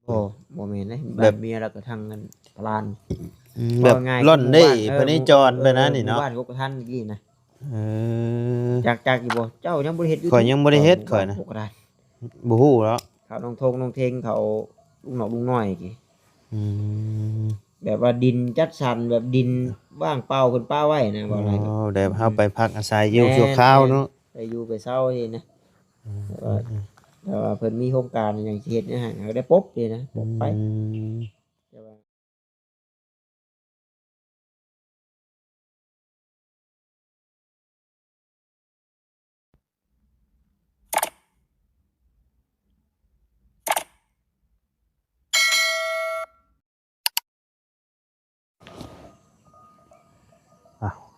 โอ้บ่แม่นเด้แบบเมียแล้วก็ทางนั้นพลานแบบร่อนได้พนิจรไปนะนี่เนาะบ้านกกทันกี้นะเออจากอยู่บ่เจ้ายังบ่ได้เฮ็ดอยู่ ข่อยยังบ่ได้เฮ็ดข่อยนะ กกทัน บ่ฮู้แล้ว เขาน้องทงน้องเทงเขาลุงหนอกลุงน้อยกี้ อืม แบบว่าดินจัดสรรแบบดินว่างเปล่าเพิ่นป้าไว้นะบ่อะไรก็ เดี๋ยวเฮาไปพักอาศัยอยู่ชั่วคราวเนาะ ไปอยู่ไปเช่านี่นะแต่ว่าเพิ่นมีโครงการอย่างสิเฮ็ดเนี่ยฮะเขาได้ปบนี่นะปบไปแต่ว่า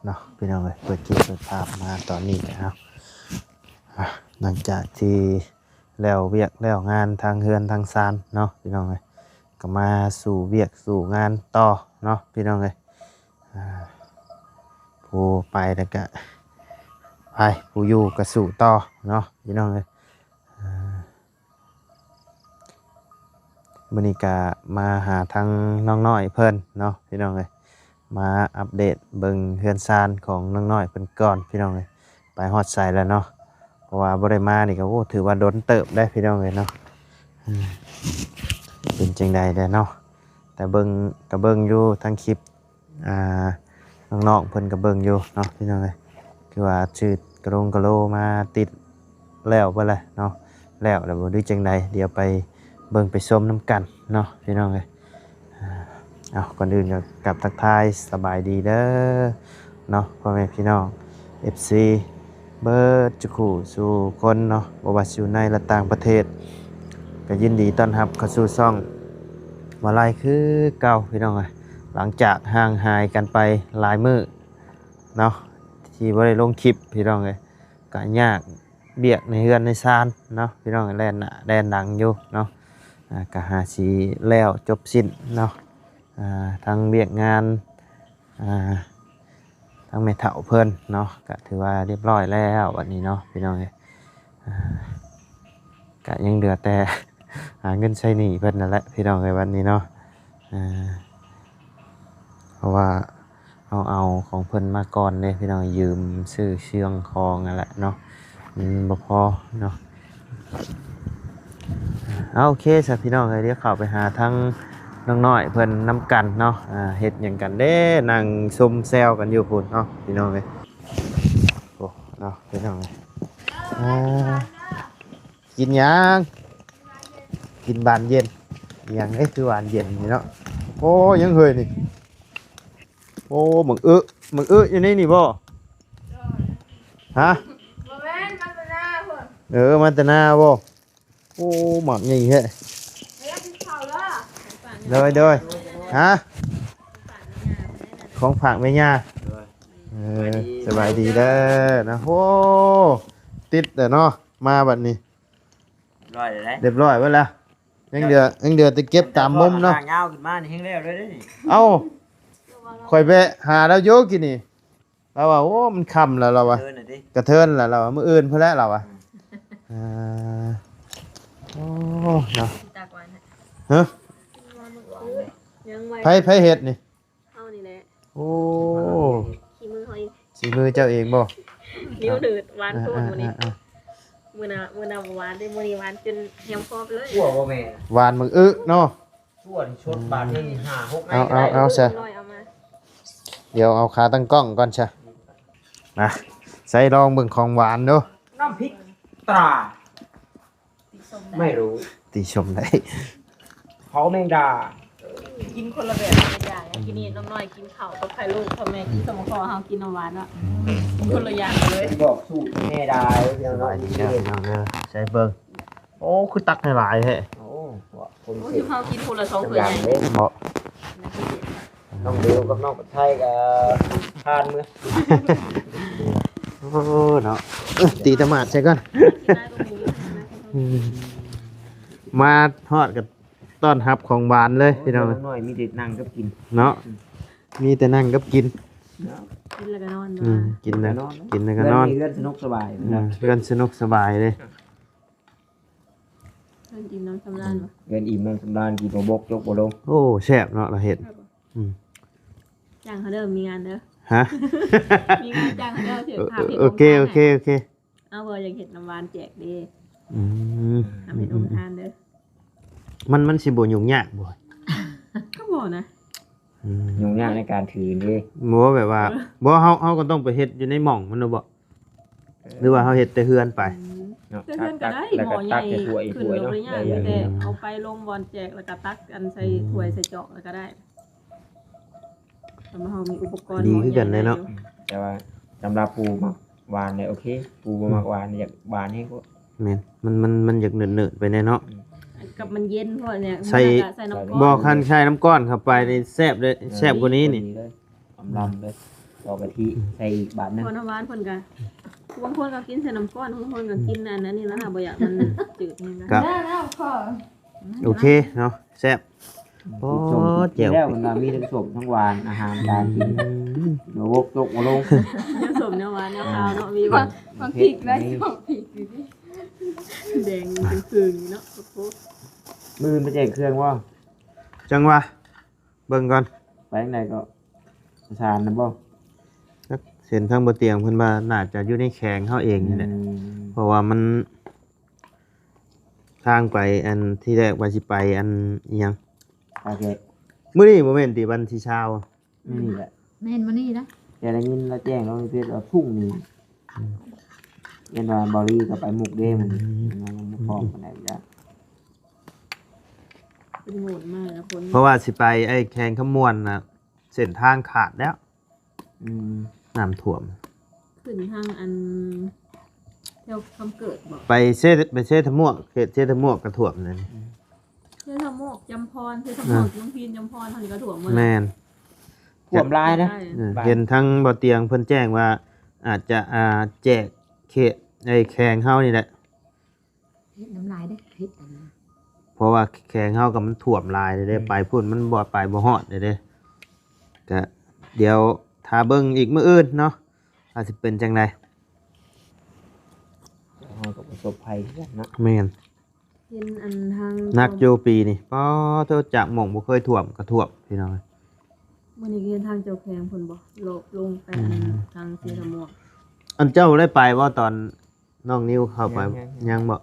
เนาะพี่น้องเอ้ยเปิดคลิปเปิดภาพมาตอนนี้นะครับหลังจากที่แล้วเวียกแล้วงานทางเฮือนทางซานเนาะพี่น้องเอ้ยก็มาสู่เวียกสู่งานต่อเนาะพี่น้องเอ้ยผู้ไปแล้วก็ไปผู้อยู่ก็สู่ต่อเนาะพี่น้องเอ้ยมื้อนี้ก็มาหาทางน้องน้อยเพิ่นเนาะพี่น้องเอ้ยมาอัปเดตเบิ่งเฮือนซานของน้องน้อยเพิ่นก่อนพี่น้องเอ้ยไปฮอดไสแล้วเนาะเพราะว่าบ่ได้มานี่ก็โอ้ถือว่าโดนเติบได้พี่น้องเอ้ยเนาะเป็นจังใดเด้อเนาะแต่เบิ่งก็เบิ่งอยู่ทางคลิปน้องๆเพิ่นก็เบิ่งอยู่เนาะพี่น้องเอ้ยคือว่าชื่อกระโลมาติดแล้วบ่ล่ะเนาะแล้วบ่ดูจังใดเดี๋ยวไปเบิ่งไปชมน้ำกันเนาะพี่น้องเอ้ยเอาก่อนอื่นก็กลับทักทายสบายดีเด้อเนาะพ่อแม่พี่น้อง FC เบิร์ดจุกูสู่คนเนาะบ่ว่าอยู่ในและต่างประเทศก็ยินดีต้อนรับเข้าสู่ช่องมาลายคือเก่าพี่น้องเอ้ยหลังจากห่างหายกันไปหลายมื้อเนาะที่บ่ได้ลงคลิปพี่น้องเอ้ยก็ยากเบียกในเฮือนในซานเนาะพี่น้องแล่นหน้าแล่นหลังอยู่เนาะก็หาสิแล้วจบสิ้นเนาะทั้งเบียกงานทั้งแม่เฒ่าเพิ่นเนาะก็ถือว่าเรียบร้อยแล้ววันนี้เนาะพี่น้องเอ้ยก็ยังเหลือแต่ หาเงินใช้หนี้เพิ่นนั่นแหละพี่น้องเอ้ยวันนี้เนาะเพราะว่าเอาของเพิ่นมาก่อนเด้พี่น้องยืมซื้อเชืองคองนั่นแหละเนาะบ่พอเนาะเอาโอเคซะพี่น้องเอ้ยเดี๋ยวเข้าไปหาทั้งน้องน้อยเพิ่นนำกันเนาะเฮ็ดหยังกันเด้นั่งซุมแซวกันอยู่พุ่นเนาะพี่น้องเอ้ยโอ้เนาะพี่น้องเอ้ยกินหยังกินบานเย็นหยังคือบานเย็นนี่เนาะโอ้ยังเฮยนี่โอ้หมึกอยู่นี่นี่บ่ฮะบ่แม่นมันเป็นหน้าเพิ่นมันแต่หน้าบ่โอ้หมักใหญ่แท้เรียกกินข้าวแล้วเลยฮะของฝากแม่ย่าสบายดีเด้อนะโอ้ติดแต่เนาะมาบัดนี้ร้อยเลย เรียบร้อยเบิดแล้วยังเดือแต่เก็บตามมุมเนาะยาวขึ้นมานี่แฮงแล้วเลยนี่ เอ้าข่อยไปหาแล้วโยกินนี่เราว่าโอ้มันค่ำแล้วเราว่ากระเทินแล้วเราว่ามื้ออื่นเพิ่นแล้วเราว่าโอ้เนาะฮะไผเฮ็ดนี่เฮานี่แหละโอ้ ขี้มือเฮาอีกสิมือเจ้าเองบ่นิ้วหนืดหวานโคตรมื้อนี้มื้อน่ะบ่หวานได้มื้อนี้หวานจนแฮมคอไปเลยชั่วบ่แม่ หวานมึงเนาะชั่วนี่ชดบาทนึง5-6ไงเอาซะเดี๋ยวเอาขาตั้งกล้องก่อนซะนะใส่ลองเบิ่งของหวานดูน้ำพริกตราไม่รู้ติชมได้เผาแมงดากินคนละแบบคนละอย่างกินนี่น้องน้อยกินข้าวกับไข่ลูกพ่อแม่กินสมคอเฮากินน้ำหวานอ่ะกินคนละอย่างเลยบอกสูตรแม่ได้เดี๋ยวน้อยดีเด้อน้องเด้อใส่เบิ่งโอ้คือตักให้หลายแท้โอ้คน สิเฮากินคนละ2ถ้วยใหญ่เหมาะน้องเดียวกับน้องปัดไทยก็ทานมื้อโอ้เนาะตีตะหมาดใส่ก่อนมาทอดกับต้อนรับของหวานเลยพี่น้องน้อยมีแต่นั่งกับกินเนาะมีแต่นั่งกับกินกินแล้วก็นอนกินแล้วก็นอนเพื่อนสนุกสบายเพื่อนสนุกสบายเลย เพิ่นกินน้ำสำราญบ่ เงินอิ่มน้ำสำราญกินบ่บกยกบ่ลง โอ้แซ่บเนาะเราเฮ็ดอืม จ้างเขาเด้อมีงานเด้อ ฮะ มีงานจ้างเขาเด้อสิพาเฮ็ด โอเคโอเคโอเค เอาบ่อยากเฮ็ดน้ำหวานแจกเด้ อืม ทำเป็นองค์ทานเด้อ มันสิบ่ยุ่งยากบ่ ก็บ่นะ อืม ยุ่งยากในการถือนี่ บ่ว่าแบบว่าบ่เฮาก็ต้องไปเฮ็ดอยู่ในหม่องมันเนาะบ่หรือว่าเฮาเฮ็ดแต่เฮือนไป เนาะ เพื่อนก็ได้ แล้ว หม้ ก็ อให ตั ญ่ กใส่ถ้วย ขึ้น ถ้วย ลง เนาะ เลย ได้ แต่ อย่าง เอาไปลงบอลแจกแล้วก็ตักอันใส่ถ้วยใส่จอกแล้วก็ได้แต่มาเฮามีอุปกรณ์ ดีคือกันเลยเนาะ แต่ว่าสำหรับปูมักหวานเนี่ยโอเคปูบ่มักหวานอยากหวานให้ก็ แม่นมันอยากเนิดๆไปแน่เนาะ กับมันเย็นพอเนี่ย ใส่ ใส่น้ำก้อน บ่คันใช้น้ำก้อนเข้าไปนี่แซ่บเลยแซ่บกว่านี้นี่ เลยลำเลยต่อกะทิใส่อีกบาทหนึง พอน้ำหวานเพิ่นก็บางคนก็กินใส่น้ำก้อนบางคนก็กินอันนั้นนี่แล้วหาบ่อยากมันจืดนี่นะ ครับ ได้แล้วพอ โอเคเนาะแซ่บโอ้ ส้ม แจ๋ว แล้วมันว่ามีทั้งส้มทั้งหวานอาหารการกินบ่บกยกบ่ลง เนื้อสมเนื้อหวานเนื้อขาวเนาะมีว่า มันผิดเลยของผิดอยู่ดิ แดงเป็นคืนเนาะโอ้โห มือไปแจกเครื่องว่า จังวะเบิ่งก่อน ไปทางใดก็ประสานนะบ่ จักเส้นทางบ่เตียงเพิ่นว่าน่าจะอยู่ในแขงเฮาเองนี่แหละเพราะว่ามันทางไปอันที่แรกว่าสิไปอันอิหยัง โอเค มื้อนี้บ่แม่นติวันที่เช้า นี่แหละ แม่นมานี่นะ แต่ได้ยินแล้วแจ้งเราเพื่อนว่าพรุ่งนี้เย็นวันบอรี่ก็ไปมุกเด้มันมันพร้อมกันได้จ้ะ เป็นโหดมากนะคน เพราะว่าสิไปไอ้แขงขมวนน่ะเส้นทางขาดแล้ว อืม น้ำท่วม ขึ้นทางอันแถวคำเกิดบอก ไปเชษฐมวกเขตเชษฐมวกกระท่วมนั่น เชื่อทำโมกจำพรเชื่อทำโมกลุงพีนจำพรเท่านี้ก็ถ่วงหมด แม่น ขวมลายนะ เห็นทั้งบ่เตียงเพิ่นแจ้งว่า อาจจะแจกเขตไอ้แขงเฮานี่แหละ เฮ็ดน้ำลายได้เฮ็ดอันนั้น เพราะว่าแขงเฮากับมันท่วมหลายเลยเด้ไปพุ่นมันบ่ไปบ่ฮอดเลยเด้ก็เดี๋ยวถ้าเบิ่งอีกมื้ออื่นเนาะอาจสิเป็นจังได เราก็ประสบภัยกันเนาะ แม่น เห็นอันทาง นักอยู่ปีนี่ป้อเท่าจากหม่องบ่เคยท่วมก็ท่วมพี่น้อง มันนี้เห็นทางเจ้าแพงคนบอกโลกลงไปอันทางเชื่อทำโมก อันเจ้าได้ไปว่าตอนน้องนิวเข้าไปยังบ่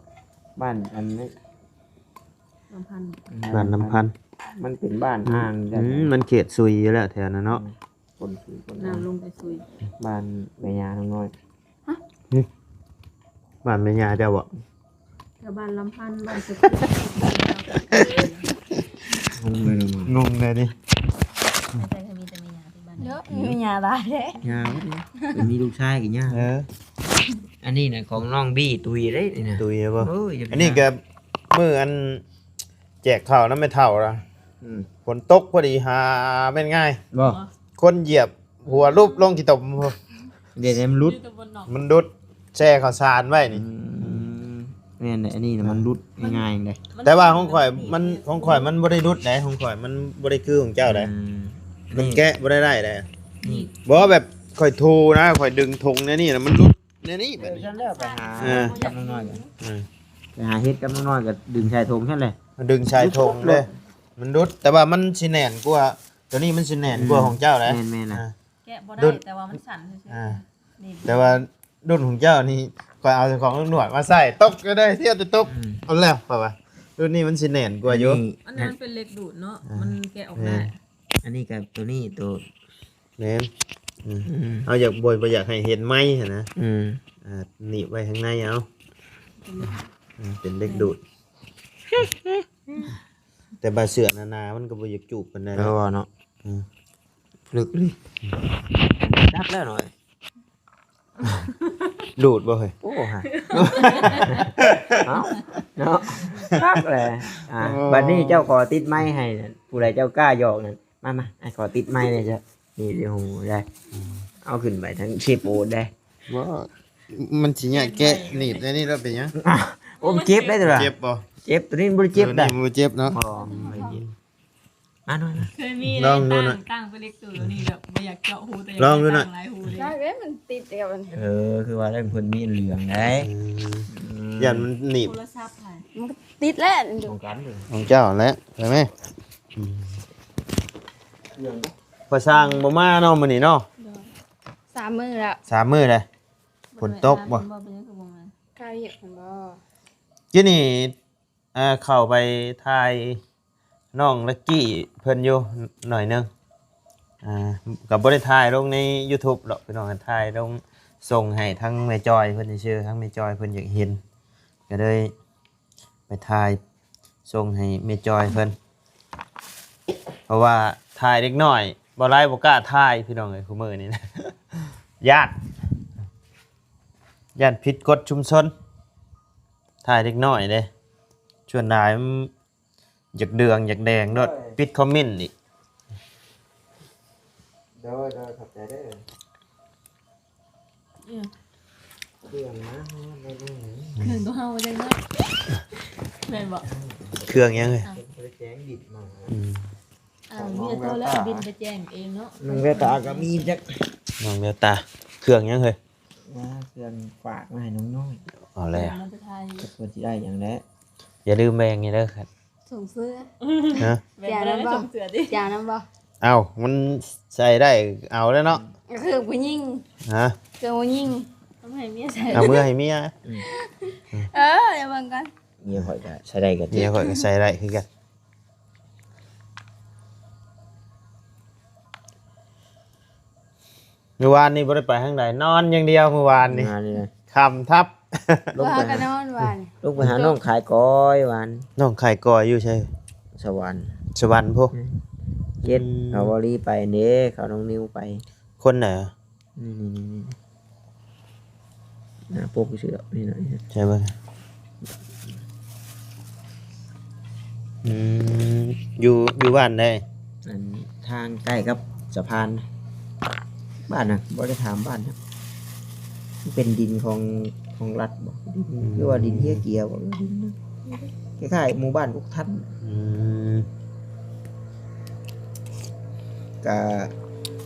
บ้านอันนี้ ลำพันธ์ บ้านน้ำพันธุ์ มันเป็นบ้านห้างจ้ะ มันเขตซุยอยู่แล้วแถวนั้นเนาะ คนคือคน น้ำลงไปซุย บ้านแม่ยาน้อย บ้านแม่ย่าเจ้าบ่ แถวบ้านลำพันธ์บ้านสุข ๆห้องเลย งงเลยดิ แต่เคยมีแต่มียาที่บ้าน เยอะมีหยาได้แท้ ยาเป็นมีลูกชายกี่ย่าอันนี้น่ะของน้องบี้ตุยได้นี่นะ ตุยแล้วบ่ โอ้ยอย่าไป อันนี้ก็มื้ออันแจกข้าวน้ำไม่เท่าละ อืม ฝนตกพอดีหาเป็นง่าย บ่ คนเหยียบหัวรูปลงกี่ตม เดี๋ยวมันรุด อยู่ตำบลหนอง มันดุดแช่ข้าวสารไว้นี่ แม่นอันนี้น่ะมันรุดง่ายๆเลย แต่ว่าของข่อยมันบ่ได้ดุดได้ของข่อยมันบ่ได้คือของเจ้าได้มันแกะบ่ได้ได้ นี่ บ่แบบข่อยทูนะข่อยดึงธงเนี่ยนี่นะมันรุดเนี่ยนี่แบบนี้ ฉันแล้วไปหา เออ กับน้อยๆกัน เออ ไปหาเฮ็ดกับน้อยๆก็ดึงชายธงแค่เลย มันดึงชายธงเลยมันรุดแต่ว่ามันสิแน่นกว่าตัวนี้มันสิแน่นกว่าของเจ้าเลย แม่นๆนะ แกะบ่ ดุ ได้ ด แต่ว่ามันสั่นเฉย อ่า ๆนี่ แต่ว่ารุ่นของเจ้านี่ข่อยเอาของหนวดมาใส่ตกก็ได้เที่ยวจะตก อืม เอาแล้วป่าวะรุ่นนี้มันสิแน่นกว่าอยู่ อันนั้นมันเป็นเหล็กดูดเนาะมันแกะออกได้ อันนี้กับตัวนี้ตัว แม่นเอาอยากบ่อยากให้เห็นไหมหั่นนะ อืม หนีบไว้ข้างในเอาเป็นเล็กดูด แต่บาเสือนามันก็บ่อยากจูบปานใด แล้วเนาะ อืม ลึกเลยดับแล้วหน่อย ดูดบ่เฮ้ย โอ้ฮะเอ้าเนาะดับเลยบัดนี้เจ้าขอติดไม้ให้นั่นผู้ใดเจ้ากล้าหยอกนั่นมาไอ้ขอติดไม้เลยจ้ะนี่เดี๋ยวหูได้เอาขึ้นไปทั้งเชฟโอดได้ บ่มันสิเนี่ยแกะหนีบในนี่แล้วเป็นหยัง โอ้มนเจ็บได้ตัวละ เจ็บบ่ เจ็บตัวนี้บ่ได้เจ็บได้ นี่มันเจ็บเนาะ บ่ไม่เจ็บมาหน่อยนะ เคยมี ลองดูหน่อย ตั้งเป็นเหล็กดูดนี่แบบบ่อยากเจาะหูแต่ ลองดูหน่อย หลายหูเลย ได้เว้ยมันติดเดียวมัน คือว่าได้เพิ่นมีเหลืองได้ อืม อืม ยันมันหนีบ โทรศัพท์ให้ มันก็ติดแล้ว ของกันเลย ของเจ้าแล้วใช่ไหมพอสร้างบ่มาเนาะมื้อนี้เนาะ 3 มื้อแล้ว 3 มื้อเลย ฝนตกบ่ เป็นยังคือบ่มา ข้าวเห็ดของบ่ กินนี่เข้าไปถ่ายน้องลักกี้เพิ่นอยู่หน่อยหนึงก็บ่ได้ถ่ายลงใน YouTube หรอกพี่น้องก็ถ่ายลงส่งให้ทั้งแม่จอยเพิ่นชื่อทั้งแม่จอยเพิ่นอยากเห็นก็เลยไปถ่ายส่งให้แม่จอยเพิ่นเพราะว่าถ่ายเด็กน้อยบ่หลายบ่กล้าถ่ายพี่น้องเอ้ยคุมื้อนี้นะ ญาติผิดกฎชุมชนถ่ายเด็กน้อยเด้ชวนนายมันอยากเดืองอยากแดงด้วยปิดคอมเมนต์อีก โดยขอบใจเด้อ เนี่ย เครื่องนะได้เลย เครื่องตัวเฮาจังเนาะแม่นบ่ เครื่องยังเลย ไปแจ้งดิบมา มีแต่โทรแล้วบินไปแจ้งเองเนาะ น้องเวตาก็มีจัก น้องเบลตาเครื่องยังเลย ว่าเครื่องฝากมาให้น้องน้อย เอาเลย มันจะทาย จะควรสิได้อย่างแล้ว อย่าลืมแบงนี่เด้อครับ ส่งเสื้อ นะ แม่นบ่ได้ส่งเสือดิ จาน้ำบ่ เอามันใส่ได้เอาแล้วเนาะ คือผู้หญิง ฮะ คือผู้หญิง ทำให้เมียใส่ เอามือให้เมีย อย่าเบิ่งกัน เมียข่อยก็ใช้ได้กัน เมียข่อยก็ใส่ได้คือกันเมื่อวานนี้บ่ได้ไปทางใดนอนอย่างเดียวเมื่อวานนี่ งานนี่นะ คำทับ ลง ว่า ไป กัน หาน อนวัน ลงไปหาน้องขายก้อยหวาน น้องไข่กอยอยู่ใช่ สวรรค์ สวรรค์พวก เจ็ดเอาวอลี่ไปเด้เขาน้องนิวไป คนไหน นี่หน้าปกเสือนี่หน่อยนะ ใช่ป่ะอยู่บ้านได้ อันทางใกล้กับสะพานบ้านนะบ่ได้ถามบ้านนะมันเป็นดินของรัฐบ่ดินหรือว่าดินเฮียเกียบ่หรือดินนะคล้ายๆหมู่บ้านกุกทัน อืม ก็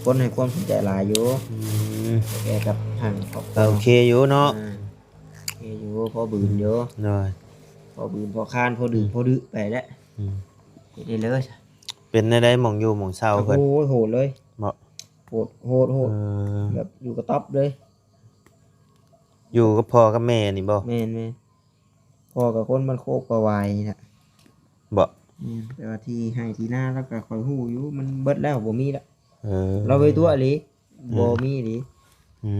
คนให้ความสนใจหลายอยู่ อืม แกกับทางครอบครั ก็ ว โอเคอยู่เนาะ โอเคอยู่พอบืนอยู่ หน่อย พอบืนพอคานพอดื่มพอดื้อไปแล้ว อืม เฮ็ดได้เลย เป็นได้หม่องอยู่หม่องเศร้า โอ้ เพิ่น โหโหดเลย บ่ โหด เออ แบบอยู่กระต๊อบเลย อยู่กับพ่อกับแม่นี่บ่ แม่นพ่อกับคนมันโคกประวายนี่แหละ บ่ แต่ว่าที่ให้ที่หน้าแล้วก็คอยหู้อยู่มันเบิดแล้วบ่มีแล้ว เออ เราไปตัวอีหลีบ่มีอีหลี อื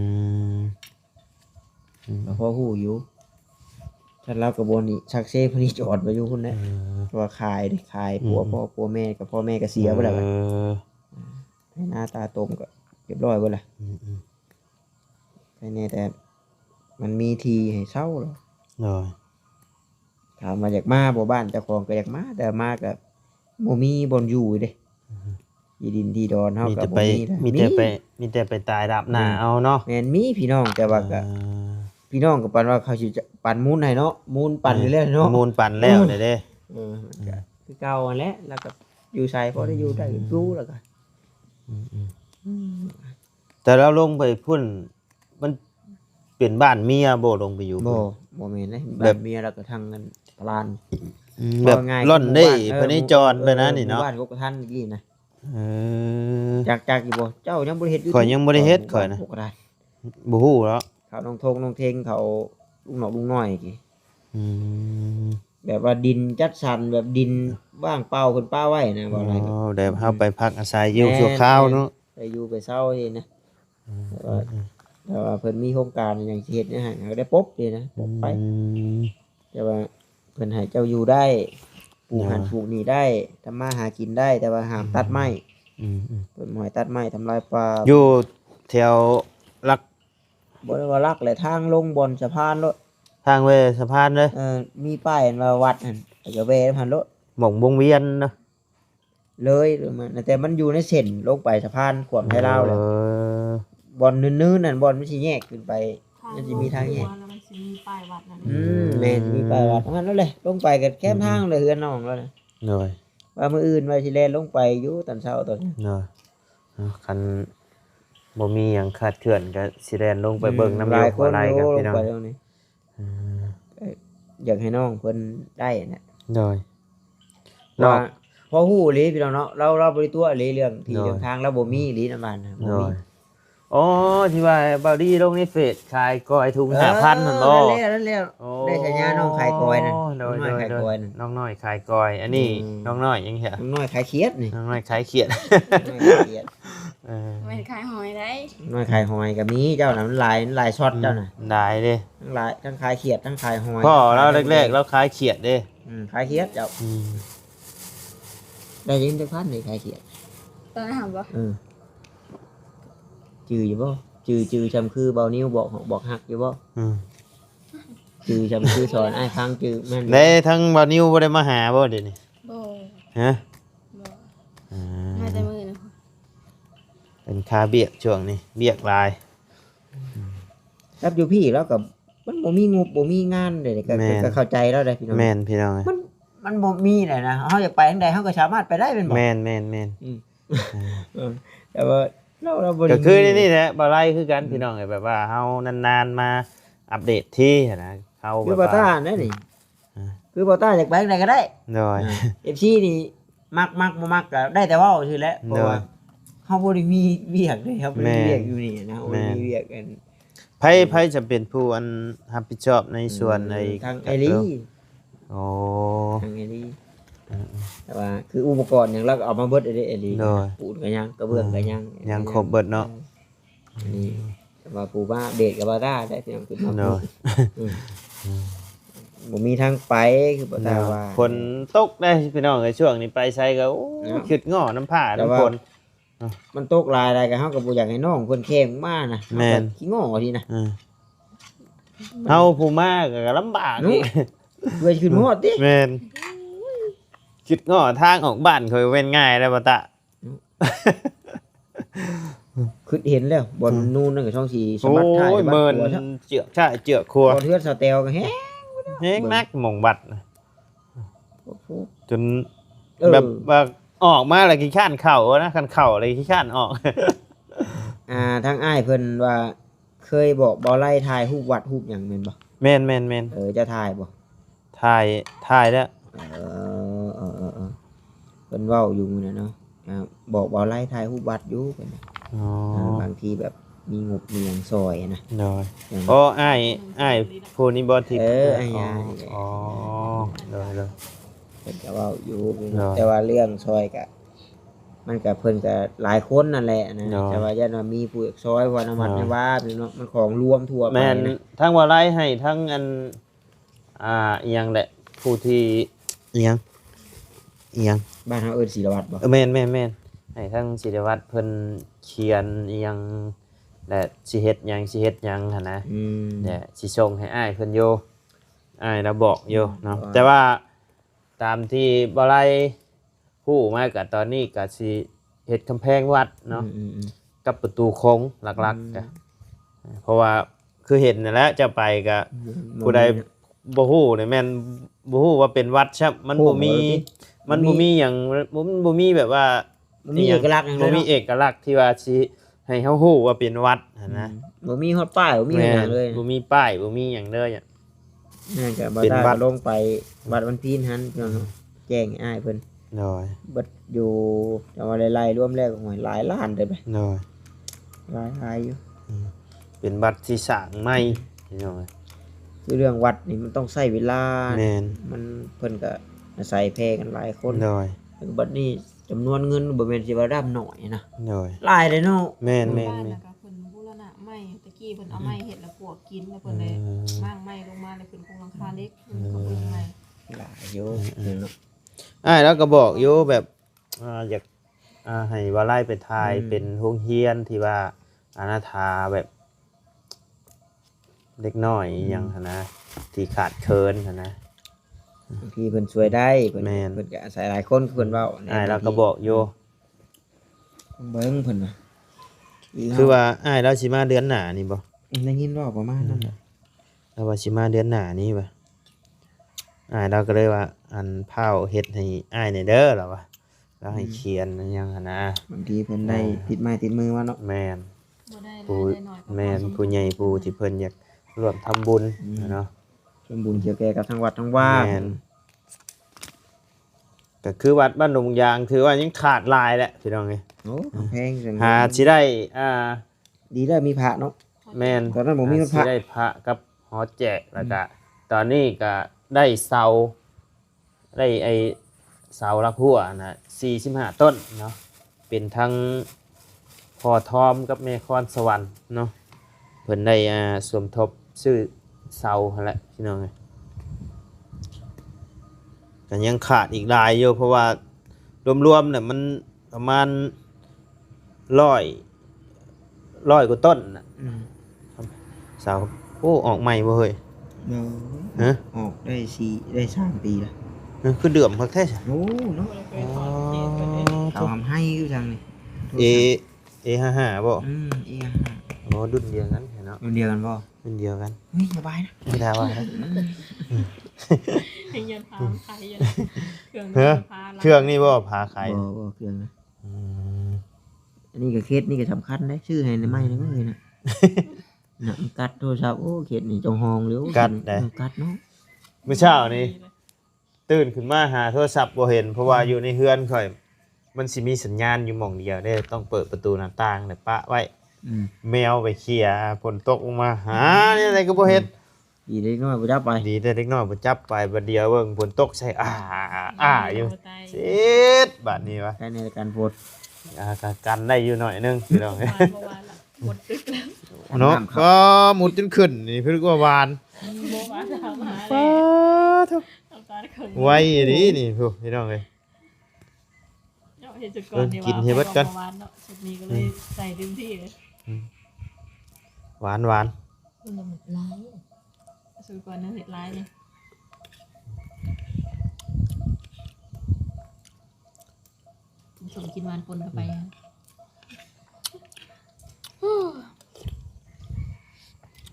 ม เราพอหู้อยู่ถ้าเรากับบนี่ชักเซ่พอนี้จอดไปอยู่พุ่นแหละ เออ เพราะว่าขายเด้ขายผัวพ่อผัวแม่กับพ่อแม่ก็เสียไปแล้ว เออ ให้หน้าตาตมก็เรียบร้อยไปแล้ว อืมอืม แค่นี้แต่มันมีทีให้เช่าหรอ หน่อย ถามมาอยากมาบ่บ้านเจ้าของก็อยากมาแต่มากับบ่มีบ่อนอยู่เด้ที่ดินที่ดอนเฮา มี ก็ แต่ บ่ ไป มีนะ มีแต่ไปตายดับหน้าเอาเนาะ แม่นมีพี่น้องแต่ว่าก็ เออ พี่น้องก็ปันว่าเขาสิจะปันมูลให้เนาะมูลปันอยู่แล้วเนาะ มูลปั่นแล้วเด้เด้ มันก็คือเก่าอันแหละแล้วก็อยู่ใส่พอได้อยู่ได้อยู่แล้วก็ แต่เราลงไปพุ่นมันเป็นบ้านเมียบ่ลงไปอยู่ บ่ พุ่น บ่แม่นเลย แบบ เมียแล้วก็ทางเงินตลาด แบบ ว่าง่าย ร่อนได้ หมู่ พ บ้า นิจรไปนะนี่ ห เนาะ มู่บ้านกกทันนี่นะ เออ จากอยู่บ่เจ้ายังบ่ได้เฮ็ดอยู่ ข้อยยังบ่ได้เฮ็ดข้อยนะ กกทัน บ่ฮู้แล้ว เขาน้องทงน้องเทงเขาลุงหนอกลุงน้อยกี่ อืม แบบว่าดินจัดสรรแบบดินว่างเปล่าขึ้นป้าไว้นะบ่อะไรก็ อ๋อเดี๋ยวเฮาไปพักอาศัยอยู่ชั่วคราวเนาะ ไปอยู่ไปเช่านี่นะแต่ว่าเพิ่นมีโครงการอย่างสิเฮ็ดเนี่ยให้เขาได้ปบนี่นะปบไป อืม แต่ว่าเพิ่นให้เจ้าอยู่ได้ปลูกหัน อ่า ปลูกนี่ได้ทำมาหากินได้ แต่ว่าห้ามตัดไม้ อืม เพิ่นบ่ให้ตัดไม้ทำลายป่า อยู่แถวลัก บ่ได้ว่ารักแหละทางลงบนสะพานรถ ทางเวสะพานเลย มีป้ายอันว่าวัดหั่นแล้วก็แวะผ่านรถ หม่องวงเวียนเนาะ เลยหรือมันแต่มันอยู่ในเส้นลงไปสะพานขวามไทยลาวเลย ออ บอลนื้นๆนั่นบอลมันสิแยกขึ้นไป มันจะมีทางแยก แล้วมันสิมีป้ายวัดนั่น แม่นมีป้ายวัดทั้งนั้นแล้วเลยลงไปกันแคมทางเลยเฮือนน้องแล้วนะ หน่อย ว่ามื้ออื่นว่าสิแล่นลงไปอยู่ตอนเช้าตอนนี้ หน่อยคันบ่มีหยังคาดเคลื่อนก็สิแล่นลงไปเบิ่งน้ำ หลายคน อะไร โย กับ ล พี่ ง น้อง ไปตรงนี้ อืม อยากให้น้องเพิ่นได้นะ โดย ว่าพอฮู้อีหลีพี่น้องเนาะเราบ่ได้ตัวอีหลีเรื่องที่ โดย เรื่องทางเราบ่มีอีหลีนำบ้านนะบ่ โด มี ยอ๋อที่ว่าบอดี้ลงในเฟซขายก้อยถุง5,000นั่นบ่ นั่นแล้ว โอ้ ได้ฉายาน้องขายกอยนั่น โดย น้องน้อยขาย โด กอย ยนั่น น้องน้อยขายกอย อันนี้ อืม น้องน้อยยังเหี้ย น้องน้อยขายเขียดนี่ น้องน้อยขายเขียด น้องน้อยขายเขียด เออ ไม่ขายหอยได้ น้อยขายหอยก็มีเจ้าน่ะมันหลายช็อตเจ้าน่ะ ได้เด้ ทั้งขายเขียดทั้งขายหอย พ่อเราแรกๆเราขายเขียดเด้ ขายเขียดเจ้า อืม ได้ยินจักพันนี่ขายเขียด ตอนนั้นถามว่า จืออยู่บ่จือจำคือเบานิ้วบอกหักอยู่บ่ อืม จือจำคือสอนอ้ายฟังจือแม่นอยู่ ได้ทั้งบานิวบ่ได้มาหาบ่เดี๋ยวนี้ โบ ฮะ โบ อ่ มา า แต่มือนะ เป็นคาเบียกช่วงนี้เบียกหลาย ครับอยู่พี่แล้วก็มันบ่มีงบบ่มีงานเลยก็เข้าใจแล้วได้พี่น้อง แม่นพี่น้องเอ้ย มันบ่มีเลยนะเฮาอยากไปทางใดเฮาก็สามารถไปได้เป็นบ่ แม่นแม่นแม่น แต่ว่าเราบ่ได้ ก็คือนี่แหละบ่ไรคือกันพี่น้องเอ้ยแบบว่าเฮานานๆมาอัปเดตที่นะเฮา คื แบ อบ บ่ ว่า ต้านั่นนี่ อ่า คือบ่ต้าอยากไปทางใดก็ได้ โดย FC นี่มักบ่มักก็ได้แต่เว้าซื่อแหละเพราะว่า เนอะ เฮาบ่ได้มีเวียกเลยครับบ่ได้มี แม่ เวียกอยู่นี่นะบ่ได้ แม่ มีเวียกกัน ไผจะเป็นผู้อันรับผิดชอบในส่วนใน ทางไอรี โอ้ ทางไอรี อืม แต่ว่าคืออุปกรณ์อย่างเราก็เอามาเบิดไอรี โดย ปูนก็ยังกระเบื้องก็ยัง ยังครบเบิดเนาะ นี่แต่ว่าปูบ้าเดทกับบ้าได้ได้พี่น้องขึ้นมา โดย บ่มีทางไปคือบ่ตาว่า ฝนตกได้พี่น้องในช่วงนี้ไปใช้ก็โอ้ เนาะ คิดง้อน้ำผ้า แต่ว่า น้ำฝน มันตกลายอะไรก็เฮาก็บ่อยากให้น้องเพิ่นแข็งมานะ แม่น เฮาก็ขี้ง้อทีนะ เฮาผู้มากก็ลำบาก เนาะ อีก เพื่อขึ้นฮอดติ แม่นคิดง้อทางออกบ้านเคยเว้นง่ายได้บ่ตะ คือเห็นแล้วบนนู่นนั่นก็ช่องสีส โอ้ มบัติท่าย ย บ้า เมิน นครัวซะ เจือกใช่เจือกครัว บ่เทือนสแตลก็แฮะ เฮงนักหม่องบัดน่ะ โอ้โห จน เออ แบบว่าออกมาแล้วขี้ข้านเข่านะคันเข่าอะไรขี้ข้านออก ทางอ้ายเพิ่นว่าเคยบอกบ่ไล่ถ่ายรูปวัดรูปหยังแม่นบ่ แม่น จะถ่ายบ่ ถ่ายแล้ว เพิ่นเว้าอยู่มื้อนั้นเนาะบอกบ่ไล่ถ่ายรูปวัดอยู่เพิ่นน่ะ อ๋อ บางทีแบบมีงบมีหยังซอยนะ โดย อย่าง โอ้อ้ายผู้นี้บ่ที่ อ้ายยา อ๋อโดย เพิ่นก็เว้าอยู่ เนาะ แต่ว่าเรื่องซอยก็มันก็เพิ่นก็หลายคนนั่นแหละนะ เนาะ แต่ว่ายันว่ามีผู้ซอยว่าน้ำมัน เนาะ ในว่าพี่เนาะมันของรวมทั่วไป แม่น นะ ทั้งว่าไล่ให้ทั้งอันอีหยังแหละผู้ที่อีหยัง บ้านเฮาเอิ้นศิลวัตรบ่ แม่นให้ทั้งศิริวัตรเพิ่นเขียนอีหยังและสิเฮ็ดหยังหั่นนะ อืม เนี่ยสิส่งให้อ้ายเพิ่นอยู่อ้ายเราบอกอยู่เนาะ ว่า แต่ว่าตามที่บ่ไล่ฮู้มาก็ตอนนี้ก็สิเฮ็ดกำแพงวัดเนาะ อืม กับประตูโค้งหลักๆก็เพราะว่าคือเห็นนั่นแหละจะไปก็ผู้ใดบ่ฮู้นี่แม่นบ่ฮู้ว่าเป็นวัดครับมันบ่มีหยังมันบ่มีแบบว่า บ่มีเอกลักษณ์หยังเล บ่ ย มี เนาะ เอกลักษณ์ที่ว่าสิให้เฮาฮู้ว่าเป็นวัดหันนะ บ่มีฮอดป้ายบ่มีหยังเลย บ่มีป้ายบ่มีหยังเลยอะ นั่นก็บ่ เป็น ได้ วัด ลงไปวัดวันพีนหันพี่น้องเนาะแจ้งให้อ้ายเพิ่น โดย เบิดอยู่แต่ว่าไล่ๆรวมแล้วก็หลายล้านเด้อไป โดย หลายอยู่ เป็นวัดที่สร้างใหม่พี่น้อง คือเรื่องวัดนี่มันต้องใช้เวลา แม่น มันเพิ่นก็อาศัยแพร่กันหลายคน โดย แล้วก็บัดนี้จำนวนเงินบ่แม่นสิว่าดำน้อยนะ โดย หลายเลยเนาะ แม่น บ้านนะคะเพิ่นบูรณะไม้ตะกี้เพิ่นเอาไม้เฮ็ดแล้วปวกกินแล้วเพิ่นเลยมางไม้ลงมาเลยเพิ่นคงหลังคาเล็กเพิ่นก็เบิ่งไม้ หลายอยู่เนาะ แล้วก็บอกอยู่แบบอยากให้ว่าไล่ไปทายเป็นโรงเรียนที่ว่าอนาถาแบบเล็กน้อยอหยังหั้นนะที่ขาดเคินหั้นนะ บางทีเพิ่นช่วยได้เพิ่น แม่น เพิ่นก็อาศัยหลายคนคือเพิ่นเว้า แล้วก็บอกอยู่ เบิ่งเพิ่นว่า คือว่าเราสิมาเดือนหน้านี่บ่ ได้ยินเว้าประมาณนั้นแหละ เราว่าสิมาเดือนหน้านี่บ่เราก็เลยว่าอันเผาเฮ็ดให้นี่เด้อล่ะว่าแล้วให้เขียนอหยังหั้นนะ บางทีเพิ่นได้ติดไม้ติดมือมาเนาะ แม่น บ่ได้หลา ผู้ ยได้น้อยก็พอ แม่นผู้ใหญ่ผู้ที่เพิ่นอยากร่วมทำบุญเนาะ เ เป็นบุญเกี่ยวแก่กับทางวัดทางว่า แม่นก็คือวัดบ้านดงยางถือว่ายังขาดหลายแหละพี่น้องเอ้ย โอ้กำแพงจัง หาสิได้ดีได้มีพระเนาะ แม่น ตอนนั้นผมมี หา พระ สิได้พระกับหอแจกแล้วก็ตอนนี้ก็ได้เสาได้ไอ้เสาละหัวนะ45ต้นเนาะเป็นทั้งพ่อทอมกับแม่คอนสวรรค์เนาะเพิ่นได้สมทบชื่อเสาหั่นแหละพี่น้องเอ้ยก็ยังขาดอีกหลายอยู่เพราะว่ารวมๆเนี่ยมันประมาณ100กว่าต้นน่ะ อืม เสาโอ้ออกใหม่บ่เฮ้ย เรา ฮะ ออกได้3 ปีแล้ว คือเดือมคักแท้จ้ะ โอ้เนาะ เคยถอดเกศไปเลย เขาทำให้อยู่ทางนี้ A55 บ่ เอียง อ๋อรุ่นเดียวกันเนาะ รุ่นเดียวกันบ่ รุ่นเดียวกัน เฮ้ยสบายนะ ไม่ได้ว่า ให้ยันพาใครยันเครื่อง เฮ้อ พา เครื่องนี่บ่พาใคร บ่เครื่องนะ อืม อันนี้ก็เคสนี่ก็สำคัญนะชื่อให้ในไม้นะก็เลยนะน่ะมันกัดโทรศัพท์โอ้เคสนี่จงหองหรือว่ากัดเนาะ เมื่อเช้านี่ตื่นขึ้นมาหาโทรศัพท์บ่เห็นเพราะว่าอยู่ในเฮือนข่อยมันสิมีสัญญาณอยู่หม่องเดียวเด้ต้องเปิดประตูหน้าต่างแล้วปะไว้ แมวไปเคลียร์ฝนตกลงมาหาเนี่ยอะไรก็บ่เฮ็ด ดีเล็กน้อยบ่จับไป ดีแต่เด็กน้อยบ่จับไปบัดเดียวเบิ่งฝนตกใส่อยู่เฮ็ดบัดนี้วะ ใช้ในการโพสต์ ก็กันได้อยู่หน่อยนึงพี่น้อง เมื่อวานละหมดตึกแล้ว เนาะก็หมุดจนขึ้นนี่เพิ่นก็หวาน โมวานทำหาเล ฟ้าย ทุ ทำการเขิน ไว้ดีนี่พี่น้องเอ้ย เนาะเห็นจุดก่อนเนี่ย กินให้เบิดกัน เมื่อวานเนาะชุดนี้ก็เลยใส่เต็มที่เลย หวาน มันหมดร้ายชุดก่อนนั่นเห็ดร้ายเนี่ยสมกินหวานปนเข้าไปอะ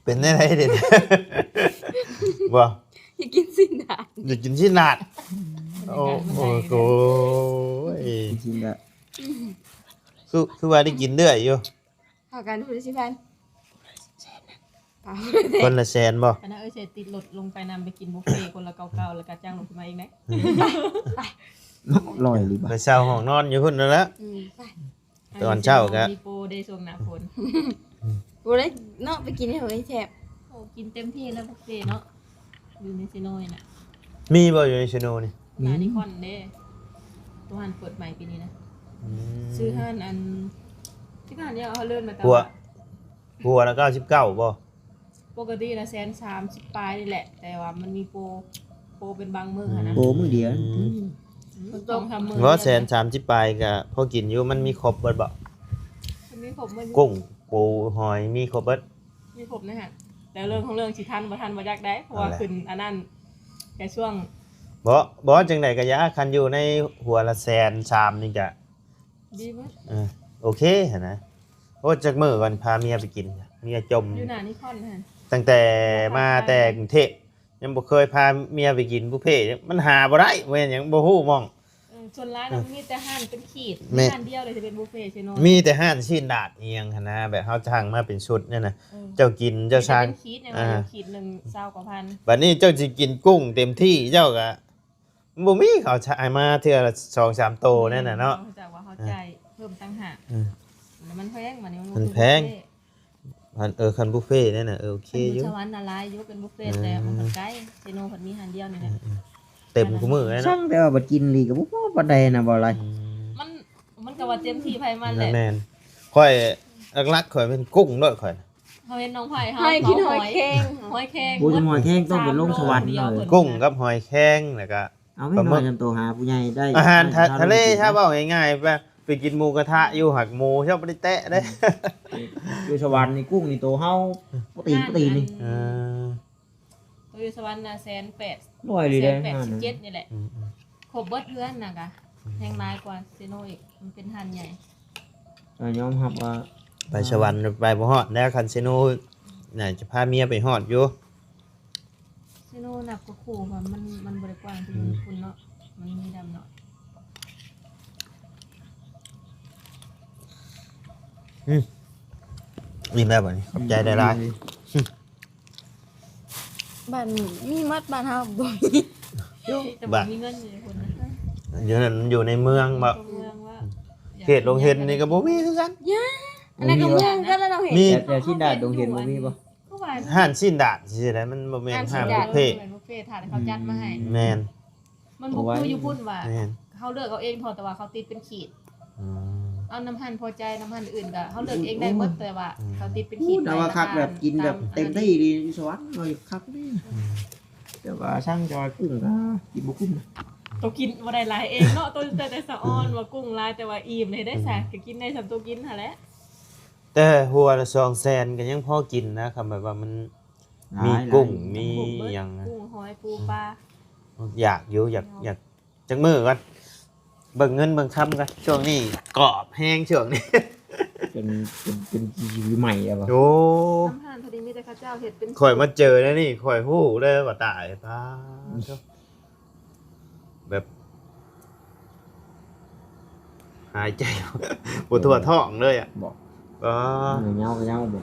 เป็นได้ไรเด็ด บ่ อย่ากินสินดา อยากกินชิ้นหนาด บรร โอ้ ยากาศมัน โห ได้ จริงๆก็ คือว่าได้กินเรื่อยอยู่ พากันพูดสิพัน คนละแสนบ่ คณะเชติดรถลงไปนำไปกินบุฟเฟ่ต์คนละเก่าๆแล้วก็จ้างลงมาเองนะ ลอยหรือบ่ ไปเช่าห้องนอนอยู่พุ่นนั่นแหละ ไป ตอนเช้าก็ มีโปรได้ช่วงหน้าฝน กูได้เนาะไปกินให้หัวไอ้แฉบ โอ้กินเต็มที่แล้วบุฟเฟ่ต์เนาะอยู่ในซีโน่น่ะ มีบ่อยู่ในชโนนี่ ร้านนิคอนเด้ตัวหันเปิดใหม่ปีนี้นะชื่อห้านอันที่ผ่านเนี่ยเขาเลื่อนมาแต่ หัวละ99บ่ ปกตินะ130ปลายนี่แหละ แต่ว่ามันมีโปรเป็นบางมื้อนะ โบมือเดียว ต้องทำมื้อ ว่า130ปลายก็พอกินอยู่มันมีครบเบิดบ่ มันมีผมมัน กุ้งปูหอยมีครบเบิด มีผมนะฮะแต่เรื่องของเรื่องสิทันบ่ทันบ่อยากได้เพราะว่า เอาแหละ ขึ้นอันนั้นแค่ช่วง บ่จังไดก็ยาคันอยู่ในหัวละแสนชามนี่ก็ ดีมั้ย โอเคหั่นนะโอ้จักมื้อก่อนพาเมียไปกินเมียจม อยู่หน้านิคอนฮะ ตั้งแต่มาแต่กรุงเทพยังบ่เคยพาเมียไปกินบุฟเฟ่ต์มันหาบ่ได้เว้ยหยังบ่ฮู้หม่อง ส่วนร้านเรามีแต่ห้านเป็นขีด แม่ ห้านเดียวเลยจะเป็นบุฟเฟ่ต์ใช่เนาะ มีแต่ห้านชิ้นดาดเอียงหั่นนะแบบเฮาสั่งมาเป็นชุดเนี่ยนะเจ้ากินเจ้าสั่ง เป็นขีดอย่างเดียวขีดหนึ่ง20กว่าพัน บัดนี้เจ้าสิกินกุ้งเต็มที่เจ้าก็บ่มีเขาใช้มาเทื่อละ2-3โตนั่นน่ะเนาะ จากว่าเขาใจายเพิ่มตั้งหาก อืม แล้วมันแพงมันนี่ มันแพง คันบุฟเฟ่ต์นั่นน่ะโอเค คือ อยู่ ชวันนาลายยกเป็นบุฟเฟ่ต์แต่มันก็ใกล้เซโนผัดมีหันเดียวนี่แหละ เต็มกูมือเลย สั่ เนาะ งแต่ว่าบ่กินลีก็บ่พอปานใดนะบ่อะไร มันก็ว่าเต็มที่ไผมันแหละ แม่นค่อยลักๆข่อยเป็นกุ้งด้วยข่อย เขาเห็นน้องไผ่เฮา ให้กินหอยแครง หอยแครง ผู้จะหอยแข้งต้องเป็นลงสวรรค์เลย กุ้งกับหอยแครงแล้วก็ เอาไม่น้อยจนโตหาผู้ใหญ่ได้ อาหารทะเลถ้าเว่าง่ายๆไปกินหมูกระทะอยู่หักหมูชอบไปแตะได้ อยู่สวรรค์นี่กุ้งนี่โตเฮาปกตินี่ ตัวอยู่สวรรค์น่ะ180 ลอยเลยเด้อ 187นี่แหละครบเบิดเพื่อนน่ะกะแพงหลายกว่าเซโนอีกมันเป็นหันใหญ่ ยอมรับว่า ไปสวรรค์ไปบ่ฮอดแล้วคันเซโนน่าจะพาเมียไปฮอดอยู่ เซโนหนักกว่าขู่มันบริกว้างที่คุณเนาะมันมีดำเนาะ นี่แบบนี้ขอบใจได้หลาย บ้านมีมัดบ้านเฮาบ่มี แต่บ่มีเงินอยู่คนนะ อยู่นั่นอยู่ในเมืองบ่ เมืองว่า เขตลงเห็นนี่ก็บ่มีคือกัน อันนั้นก็เมืองก็แล้วเราเห็น มี แต่ที่ดาดดงเห็นบ่มีบ่ ก็ว่า ห้านสิ้นดาดสิได้มันบ่แม่นห้านบุฟเฟ่ต์ บุฟเฟ่ต์ทานเขาจัดมาให้ แม่น มันบ่คืออยู่พุ่นว่า แม่น เขาเลือกเอาเองพอแต่ว่าเขาติดเป็นขีด อืม เอาน้ำหั่นพอใจน้ำหั่นอื่นก็เขาเลือกเองได้หมดแต่ว่าเขาติดเป็นขีด แต่ว่าคักแบบกินแบบเต็มที่ดีสวรรค์เลยคักนี่แต่ว่าช่างจอยกุ้งก็กินบ่กุ้ง ตัวกินบ่ได้หลายเองเนาะตัวแต่สะออนว่ากุ้งหลายแต่ว่าอิ่มเลยได้ซะก็กินได้สำตัวกินหั่นแหละ แต่หัวละ200,000ก็ยังพอกินนะคำแบบว่ามันมีกุ้งมีหยังนะ กุ้งหอยปูปลา อยากอยู่อยากจักมื้อก่อนเบิ่งเงินเบิ่งคำกันช่วงนี้กรอบแห้งช่วงนี้ เป็นชีวิตใหม่อะบ่ โอ้ น้ำหั่นพอดีมีแต่ข้าวเจ้าเฮ็ดเป็น ข่อยมาเจอแล้วนี่ข่อยฮู้เลยว่าตายป้าแบบหายใจ ปวดทั่วท้องเลยอ่ะ บอก ก็ เงาบ่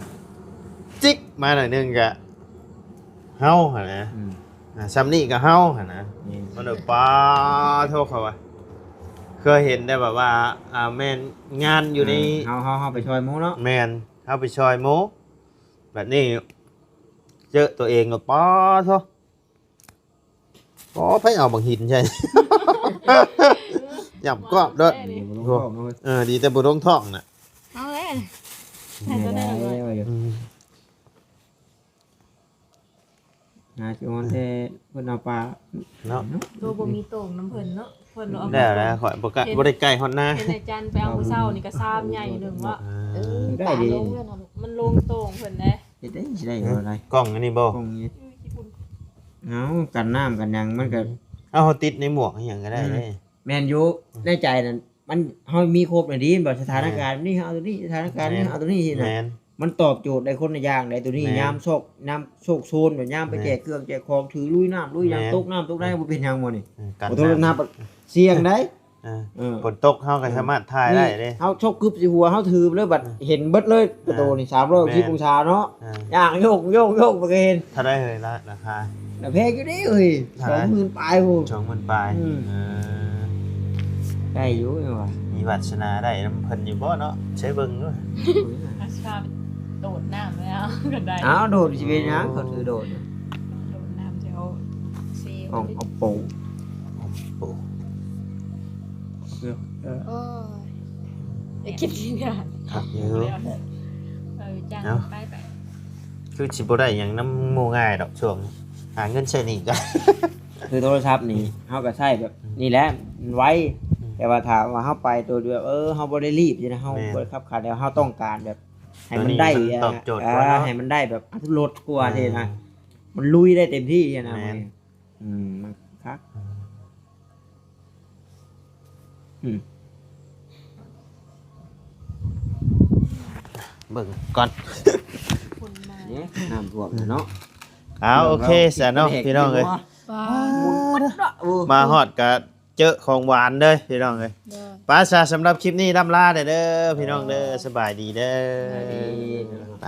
จิกมาหน่อยนึงก็เฮาหั่นนะ อืม ซ้ำนี่ก็เฮาหั่นนะ นี่ มันเด้อป้าโทษเขาว่าเคยเห็นได้แบบว่าแม่นงานอยู่ใน เฮาไปช่วยหมูเนาะ แม่นเฮาไปซอยหมูแบบนี้เจอตัวเองก็ป้าโทษป้อไปเอาบังหินใช่ หยับกรอบด้วย นี่บ่รู้เนาะ ดีแต่บุรงท้องน่ะ เอาเลย ไม่ได้เลยนะจนแต่เพิ่นเอาปลา เนาะ ตัวบ่มีโต่งน้ำเพิ่นเนาะเพิ่นเอา ได้แล้วข่อยบ่ได้ใกล้ฮอดหน้า เห็นอาจารย์ไปเอามื้อเช้านี่ก็ซ้ำใหญ่หนึงว่า ได้ดี ลงเพื่อนเอาลูก มันลงโต่งเพิ่นเด้ เฮ็ดได้สิได้อะไร กล้องอันนี้บ่ คงนี้เอากันน้ำกันหยังมันก็ เอาเฮาติดในหมวกอหยังก็ได้เด้ แม่นอยู่ในใจนั่นมันเฮามีครบน่ะดีบ่สถานการณ์นี่เอาตัวนี้สถานการณ์นี้เอาตัวนี้นะ แม่น มันตอบโจทย์ได้คนละอย่างได้ตัวนี้ แม่น ยามโชคโซนแบบยามไปแจกเครื่องแจกของถือลุยน้ำลุยหยัง แม่น ตกน้ำตกได้บ่เป็นหยังบ่นี่ กัน บ่โทรนับเสี่ยงได้ ฝนตกเฮาก็สามารถถ่ายได้เด้ เฮาชกกึบสิหัวเฮาถือเลยบัดเห็นเบิดเลยประตูนี่310องศาเนาะย่างโยกบ่เคยเห็น ถ้าได้เฮ้ยราคา แต่แพงอยู่ดิเอ้ย เท่าไหร่ 20,000ปลายพุ่น 20,000ปลาย อืม ได้อยู่ว่า มีวาสนาได้นำเพิ่นอยู่บ่เนาะใช้เบิ่งด้วย อาชาโดดน้ำแล้วก็ได้ อ้าวโดดสิเป็นหยังเขาถือโดด โดดน้ำจะเอาเซล เอาโป่ โอ้ โอ้ยอย่าคิดดีนะ ครับอยู่ จ้าง เนาะ ไป คือสิบ่ได้หยังนำหมู่ง่ายดอกช่วงนี้หาเงินใช้หนี้กัน คือโทรศัพท์นี่เฮาก็ใช้แบบนี่แหละมันไวแต่ว่าถามว่าเฮาไปตัวเดียวเฮาบ่ได้รีบสินะเฮา แม่น บ่ได้ขับขันแล้วเฮาต้องการแบบ ให้มันได้ ตัวนี้มันตอบโจทย์กว่าเนอะ ให้มันได้แบบอัตรสกว่าที่นะมันลุยได้เต็มที่นะ แม่น มันคักเบิ่งก่อน คนมา เนี่ยน้ำท่วมเนาะ เอาโอเคซะเนาะพี่น้องเอ้ย ป้า มาฮอดก็เจอของหวานเด้อพี่น้องเอ้ย เด้อ ป้าซาสำหรับคลิปนี้ล่ำลาเด้อพี่น้องเด้อสบายดีเด้อไป